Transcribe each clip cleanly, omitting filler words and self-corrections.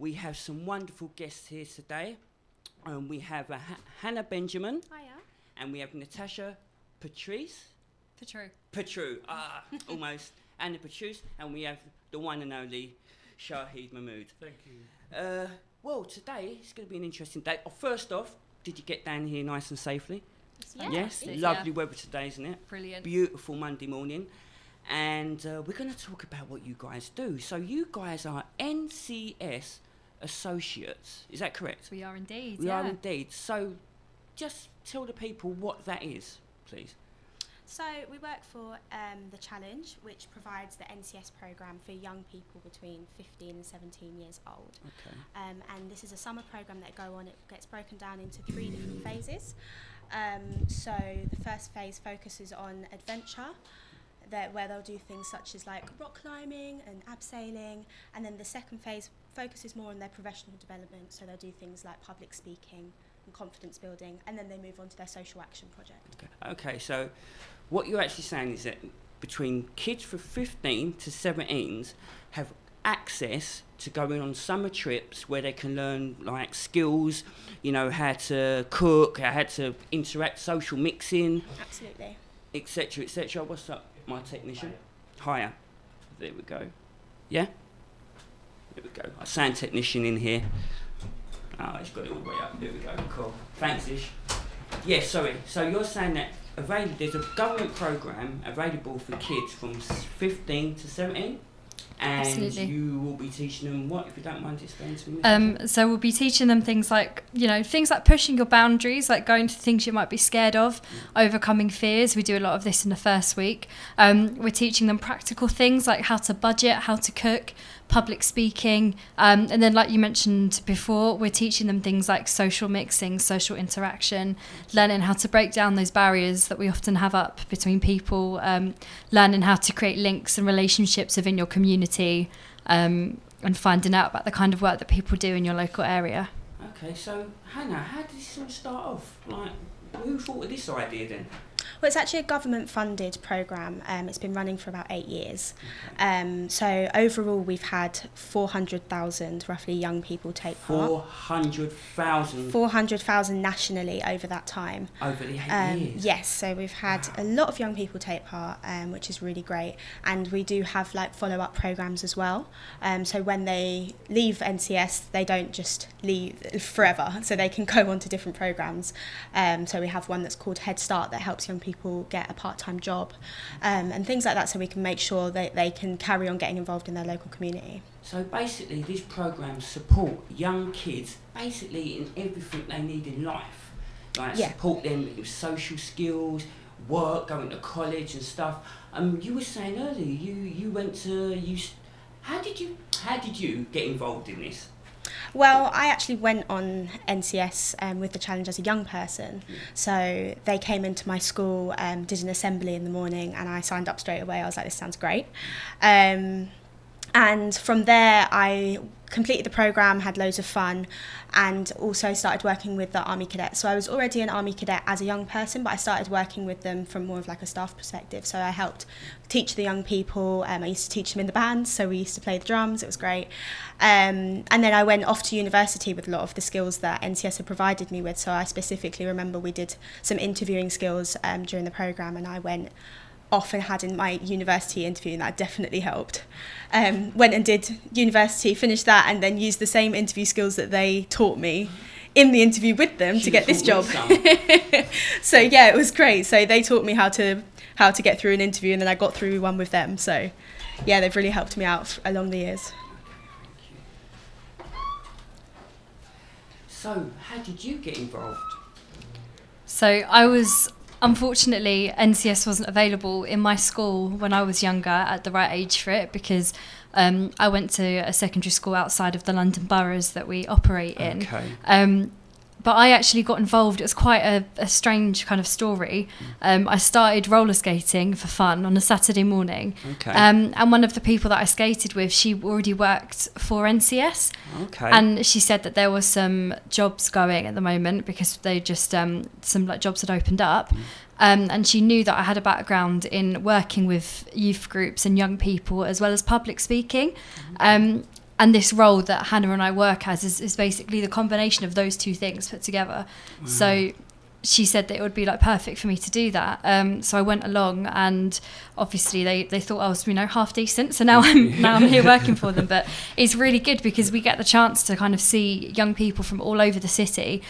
We have some wonderful guests here today. We have Hannah Benjamin. Hiya. And we have Natasha Patrice. Patru. Almost. Anna Patrice. And we have the one and only Shahid Mahmood. Thank you. Well, today it's going to be an interesting day. First off, did you get down here nice and safely? Yeah. Yes. Lovely weather today, isn't it? Brilliant. Beautiful Monday morning. And we're going to talk about what you guys do. So you guys are NCS associates. Is that correct? We are indeed. We are indeed. So just tell the people what that is, please. So we work for the Challenge, which provides the NCS programme for young people between 15 and 17 years old. Okay. And this is a summer programme that go on. It gets broken down into 3 different phases. So the first phase focuses on adventure, where they'll do things such as like rock climbing and abseiling, and then the second phase focuses more on their professional development, so they'll do things like public speaking and confidence building, and then they move on to their social action project. Okay, so what you're actually saying is that between kids from 15 to 17s have access to going on summer trips where they can learn like skills, you know, how to cook, how to interact, social mixing. Absolutely. Etc, etc. What's up, my technician? Hiya. There we go. Yeah? There we go. Our sound technician in here. Oh, he's got it all the way up. There we go. Cool. Thanks, Ish. Yeah, sorry. So you're saying that there's a government programme available for kids from 15 to 17? And Absolutely. You will be teaching them what, if you don't mind explaining to me? So we'll be teaching them things like, things like pushing your boundaries, like going to things you might be scared of, overcoming fears. We do a lot of this in the first week. We're teaching them practical things like how to budget, how to cook, public speaking. And then, like you mentioned before, we're teaching them things like social mixing, social interaction, learning how to break down those barriers that we often have up between people, learning how to create links and relationships within your community, and finding out about the kind of work that people do in your local area. Okay, so Hannah, how did this all start off? Like, who thought of this idea then? Well, it's actually a government-funded programme. It's been running for about 8 years. So overall, we've had 400,000 roughly young people take part. 400,000? 400,000 nationally over that time. Over the 8 years? Yes, so we've had a lot of young people take part, which is really great. And we do have like follow-up programmes as well. So when they leave NCS, they don't just leave forever. So they can go on to different programmes. So we have one that's called Head Start that helps young people get a part-time job, and things like that, so we can make sure that they can carry on getting involved in their local community. So basically these programmes support young kids basically in everything they need in life, like support them with social skills, work, going to college and stuff. You were saying earlier you went to how did you get involved in this? Well, I actually went on NCS with the Challenge as a young person. So they came into my school, did an assembly in the morning, and I signed up straight away. I was like, this sounds great. And from there, I completed the programme, had loads of fun, and also started working with the Army Cadets. So I was already an Army Cadet as a young person, but I started working with them from more of like a staff perspective. So I helped teach the young people. I used to teach them in the bands, so we used to play the drums. It was great. And then I went off to university with a lot of the skills that NCS had provided me with. So I specifically remember we did some interviewing skills during the programme, and I went off and had in my university interview, and that definitely helped. Went and did university, finished that, and then used the same interview skills that they taught me in the interview with them to get this job. So yeah, it was great. So they taught me how to get through an interview, and then I got through one with them. So yeah, they've really helped me out along the years. So how did you get involved? So unfortunately, NCS wasn't available in my school when I was younger at the right age for it, because I went to a secondary school outside of the London boroughs that we operate in. Okay. But I actually got involved. It was quite a strange kind of story. I started roller skating for fun on a Saturday morning. Okay. And one of the people that I skated with, she already worked for NCS. Okay. And she said that there were some jobs going at the moment because they just, some like jobs had opened up. And she knew that I had a background in working with youth groups and young people as well as public speaking. and this role that Hannah and I work as is basically the combination of those two things put together. Wow. So she said that it would be like perfect for me to do that. So I went along, and obviously they thought I was, half decent. So now I'm here working for them. But it's really good because we get the chance to kind of see young people from all over the city.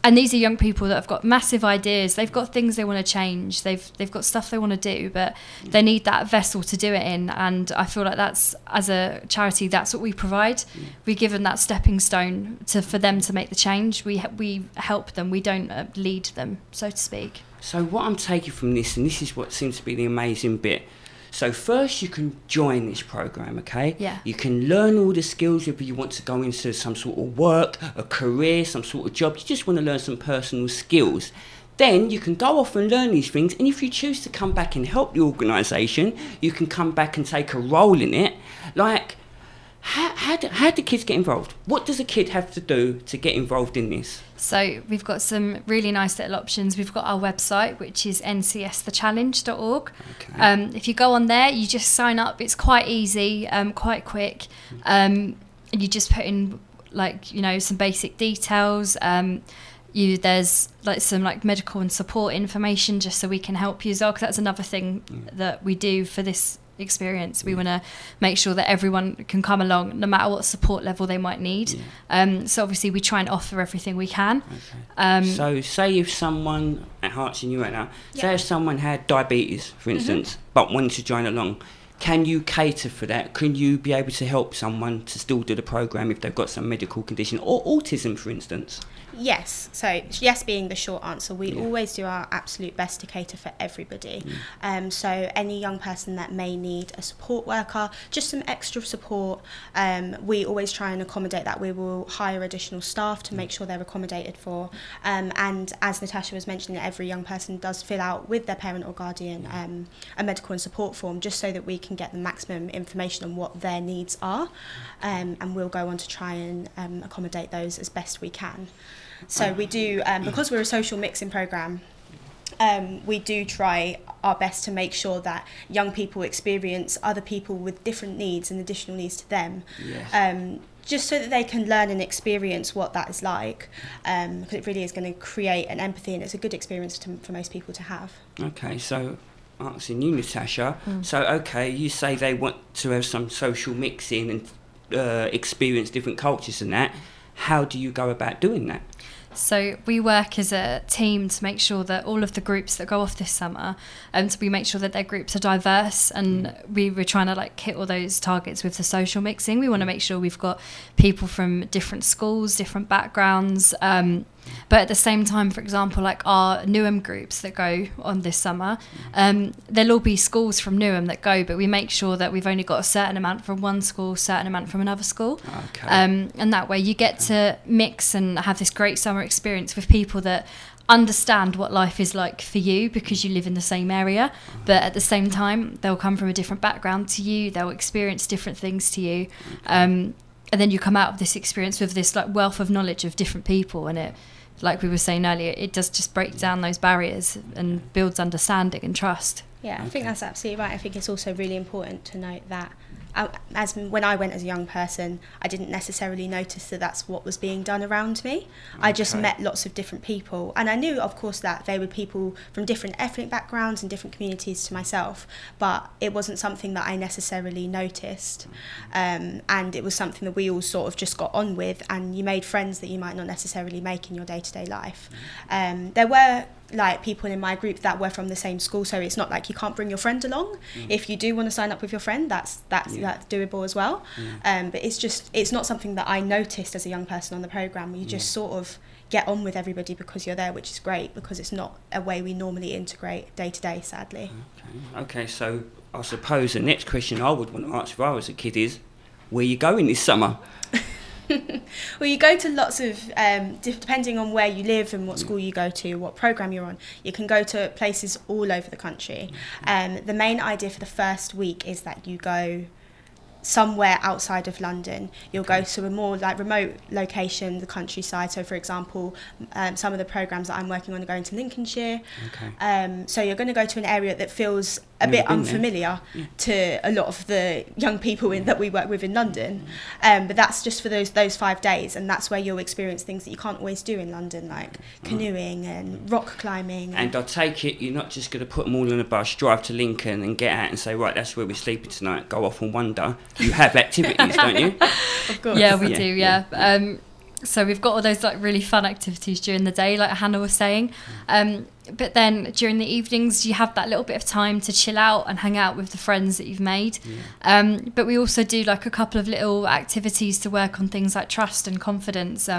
And these are young people that have got massive ideas. They've got things they want to change. They've got stuff they want to do, but they need that vessel to do it in. And I feel like that's, as a charity, that's what we provide. We give them that stepping stone for them to make the change. We help them. We don't lead them, so to speak. So what I'm taking from this, and this is what seems to be the amazing bit. So first you can join this program, okay? Yeah. You can learn all the skills if you want to go into some sort of work, a career, some sort of job. You just want to learn some personal skills. Then you can go off and learn these things, and if you choose to come back and help the organisation, you can come back and take a role in it. Like, how do kids get involved? What does a kid have to do to get involved in this? So we've got some really nice little options. We've got our website, which is ncsthechallenge.org. Okay. If you go on there, you just sign up. It's quite easy, quite quick. And you just put in some basic details. There's some medical and support information just so we can help you as well, because that's another thing that we do for this experience. We want to make sure that everyone can come along no matter what support level they might need. So obviously we try and offer everything we can. Okay. So say if someone at Hearts and You right now, say if someone had diabetes, for instance, but wanted to join along, can you cater for that? Can you be able to help someone to still do the program if they've got some medical condition, or autism, for instance? Yes. So yes being the short answer. We always do our absolute best to cater for everybody. So any young person that may need a support worker, just some extra support, we always try and accommodate that. We will hire additional staff to make sure they're accommodated for. And as Natasha was mentioning, every young person does fill out with their parent or guardian a medical and support form, just so that we can get the maximum information on what their needs are. And we'll go on to try and accommodate those as best we can. So we do, because we're a social mixing programme, we do try our best to make sure that young people experience other people with different needs and additional needs to them, just so that they can learn and experience what that is like, because it really is going to create an empathy, and it's a good experience for most people to have. Okay, so asking you, Natasha, so okay, you say they want to have some social mixing and experience different cultures and that. How do you go about doing that? So we work as a team to make sure that all of the groups that go off this summer, so we make sure that their groups are diverse, and we're trying to hit all those targets with the social mixing. We want to make sure we've got people from different schools, different backgrounds, but at the same time, for example, our Newham groups that go on this summer, there'll all be schools from Newham that go, but we make sure that we've only got a certain amount from one school, certain amount from another school. Okay. And that way you get to mix and have this great summer experience with people that understand what life is like for you, because you live in the same area, but at the same time they'll come from a different background to you, they'll experience different things to you, and then you come out of this experience with this wealth of knowledge of different people, and it, like we were saying earlier, it does just break down those barriers and builds understanding and trust. Yeah, I think that's absolutely right. I think it's also really important to note that as when I went as a young person, I didn't necessarily notice that that's what was being done around me. I just met lots of different people, and I knew, of course, that they were people from different ethnic backgrounds and different communities to myself, but it wasn't something that I necessarily noticed, and it was something that we all sort of just got on with, and you made friends that you might not necessarily make in your day-to-day life. There were people in my group that were from the same school, so it's not like you can't bring your friend along. If you do want to sign up with your friend, that's doable as well. But it's not something that I noticed as a young person on the programme. You just sort of get on with everybody because you're there, which is great, because it's not a way we normally integrate day to day, sadly. Okay, so I suppose the next question I would want to ask if I was a kid is, where are you going this summer? Well, you go to lots of, depending on where you live and what school you go to, what programme you're on, you can go to places all over the country. The main idea for the first week is that you go somewhere outside of London. You'll go to a more remote location, the countryside. So for example, some of the programmes that I'm working on are going to Lincolnshire. So you're going to go to an area that feels a bit unfamiliar to a lot of the young people that we work with in London. But that's just for those 5 days, and that's where you'll experience things that you can't always do in London, like canoeing and rock climbing. And I take it you're not just going to put them all on a bus, drive to Lincoln and get out and say, right, that's where we're sleeping tonight, go off and wander. You have activities, don't you? Of course. Yeah, we do, yeah. So we've got all those like really fun activities during the day, like Hannah was saying. But then during the evenings, you have that little bit of time to chill out and hang out with the friends that you've made. But we also do like a couple of little activities to work on things like trust and confidence.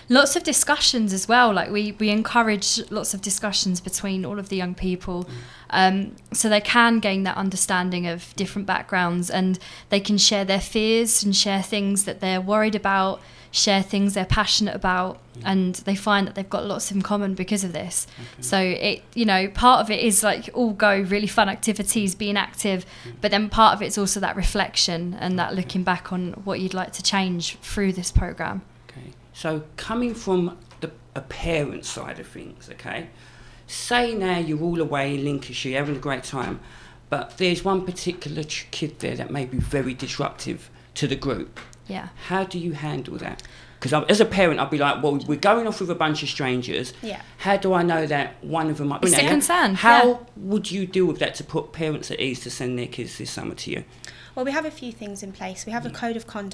Lots of discussions as well. Like we encourage lots of discussions between all of the young people. So they can gain that understanding of different backgrounds, and they can share their fears and share things that they're worried about, share things they're passionate about, and they find that they've got lots in common because of this. So it, you know, part of it is like all go really fun activities, being active, but then part of it's also that reflection and that looking back on what you'd like to change through this program. Okay. So coming from a parent side of things, okay, say now you're all away in Lincolnshire, having a great time, but there's one particular kid there that may be very disruptive to the group. Yeah. How do you handle that? Because as a parent, I'd be like, well, we're going off with a bunch of strangers. Yeah. How do I know that one of them might be It's a concern. How would you deal with that to put parents at ease to send their kids this summer to you? Well, we have a few things in place. We have a code of conduct